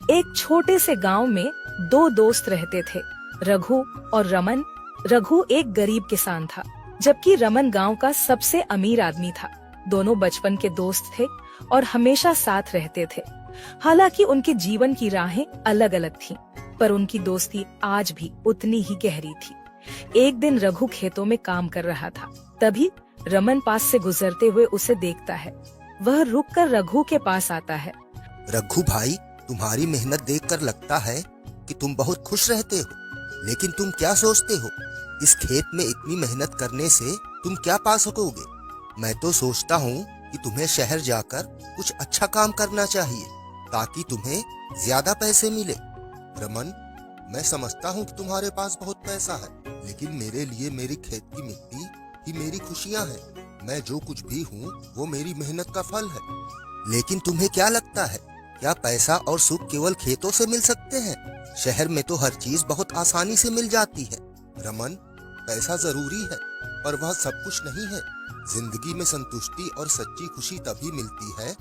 एक छोटे से गांव में दो दोस्त रहते थे, रघु और रमन। रघु एक गरीब किसान था, जबकि रमन गांव का सबसे अमीर आदमी था। दोनों बचपन के दोस्त थे और हमेशा साथ रहते थे। हालांकि उनके जीवन की राहें अलग अलग थीं, पर उनकी दोस्ती आज भी उतनी ही गहरी थी। एक दिन रघु खेतों में काम कर रहा था, तभी रमन पास से गुजरते हुए उसे देखता है। वह रुककर रघु के पास आता है। रघु भाई, तुम्हारी मेहनत देखकर लगता है कि तुम बहुत खुश रहते हो, लेकिन तुम क्या सोचते हो, इस खेत में इतनी मेहनत करने से तुम क्या पा सकोगे? मैं तो सोचता हूँ कि तुम्हें शहर जाकर कुछ अच्छा काम करना चाहिए, ताकि तुम्हें ज्यादा पैसे मिले। रमन, मैं समझता हूँ कि तुम्हारे पास बहुत पैसा है, लेकिन मेरे लिए मेरी खेत की मिट्टी ही मेरी खुशियाँ हैं। मैं जो कुछ भी हूँ वो मेरी मेहनत का फल है। लेकिन तुम्हें क्या लगता है, क्या पैसा और सुख केवल खेतों से मिल सकते हैं? शहर में तो हर चीज बहुत आसानी से मिल जाती है। रमन, पैसा जरूरी है, पर वह सब कुछ नहीं है। जिंदगी में संतुष्टि और सच्ची खुशी तभी मिलती है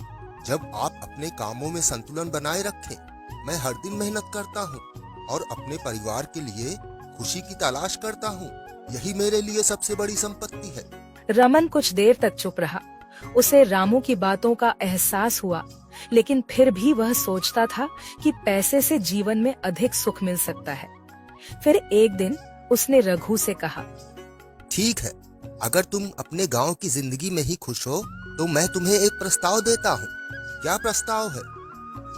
जब आप अपने कामों में संतुलन बनाए रखें। मैं हर दिन मेहनत करता हूँ और अपने परिवार के लिए खुशी की तलाश करता हूँ। यही मेरे लिए सबसे बड़ी संपत्ति है। रमन कुछ देर तक चुप रहा। उसे रामू की बातों का एहसास हुआ, लेकिन फिर भी वह सोचता था कि पैसे से जीवन में अधिक सुख मिल सकता है। फिर एक दिन उसने रघु से कहा, ठीक है, अगर तुम अपने गांव की जिंदगी में ही खुश हो तो मैं तुम्हें एक प्रस्ताव देता हूँ। क्या प्रस्ताव है?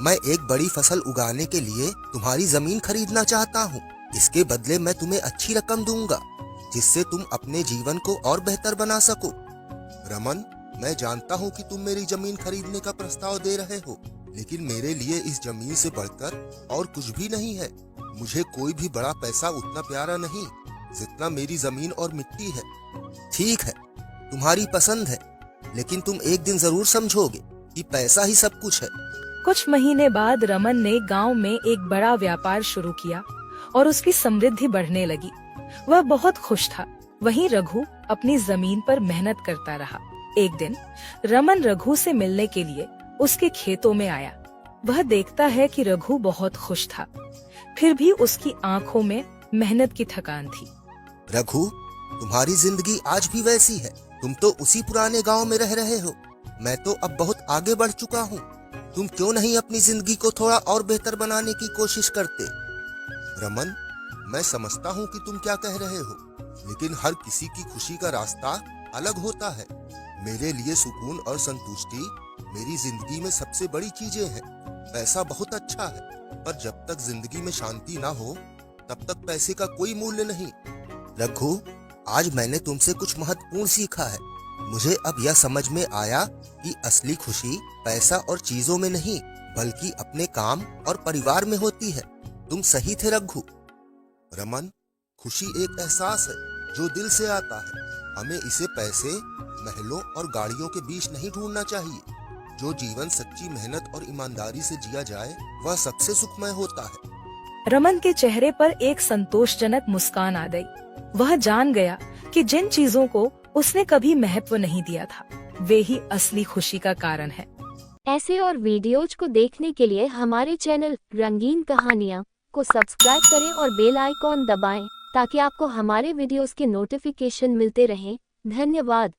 मैं एक बड़ी फसल उगाने के लिए तुम्हारी जमीन खरीदना चाहता हूँ। इसके बदले मैं तुम्हें अच्छी रकम दूंगा, जिससे तुम अपने जीवन को और बेहतर बना सको। रमन, मैं जानता हूँ कि तुम मेरी जमीन खरीदने का प्रस्ताव दे रहे हो, लेकिन मेरे लिए इस जमीन से बढ़कर और कुछ भी नहीं है। मुझे कोई भी बड़ा पैसा उतना प्यारा नहीं जितना मेरी जमीन और मिट्टी है। ठीक है, तुम्हारी पसंद है, लेकिन तुम एक दिन जरूर समझोगे कि पैसा ही सब कुछ है। कुछ महीने बाद रमन ने गांव में एक बड़ा व्यापार शुरू किया और उसकी समृद्धि बढ़ने लगी। वह बहुत खुश था। वहीं रघु अपनी जमीन पर मेहनत करता रहा। एक दिन रमन रघु से मिलने के लिए उसके खेतों में आया। वह देखता है कि रघु बहुत खुश था, फिर भी उसकी आंखों में मेहनत की थकान थी। रघु, तुम्हारी जिंदगी आज भी वैसी है। तुम तो उसी पुराने गांव में रह रहे हो। मैं तो अब बहुत आगे बढ़ चुका हूँ। तुम क्यों नहीं अपनी जिंदगी को थोड़ा और बेहतर बनाने की कोशिश करते? रमन, मैं समझता हूँ कि तुम क्या कह रहे हो, लेकिन हर किसी की खुशी का रास्ता अलग होता है। मेरे लिए सुकून और संतुष्टि मेरी जिंदगी में सबसे बड़ी चीजें हैं। पैसा बहुत अच्छा है, पर जब तक जिंदगी में शांति ना हो तब तक पैसे का कोई मूल्य नहीं। रघु, आज मैंने तुमसे कुछ महत्वपूर्ण सीखा है। मुझे अब यह समझ में आया कि असली खुशी पैसा और चीजों में नहीं, बल्कि अपने काम और परिवार में होती है। तुम सही थे रघु। रमन, खुशी एक एहसास है जो दिल से आता है। हमें इसे पैसे, महलों और गाड़ियों के बीच नहीं ढूंढना चाहिए। जो जीवन सच्ची मेहनत और ईमानदारी से जिया जाए वह सबसे सुखमय होता है। रमन के चेहरे पर एक संतोषजनक मुस्कान आ गई। वह जान गया कि जिन चीजों को उसने कभी महत्व नहीं दिया था, वे ही असली खुशी का कारण है। ऐसे और वीडियोज को देखने के लिए हमारे चैनल रंगीन कहानियाँ को सब्सक्राइब करें और बेल आइकॉन दबाएं, ताकि आपको हमारे वीडियोस के नोटिफिकेशन मिलते रहें। धन्यवाद।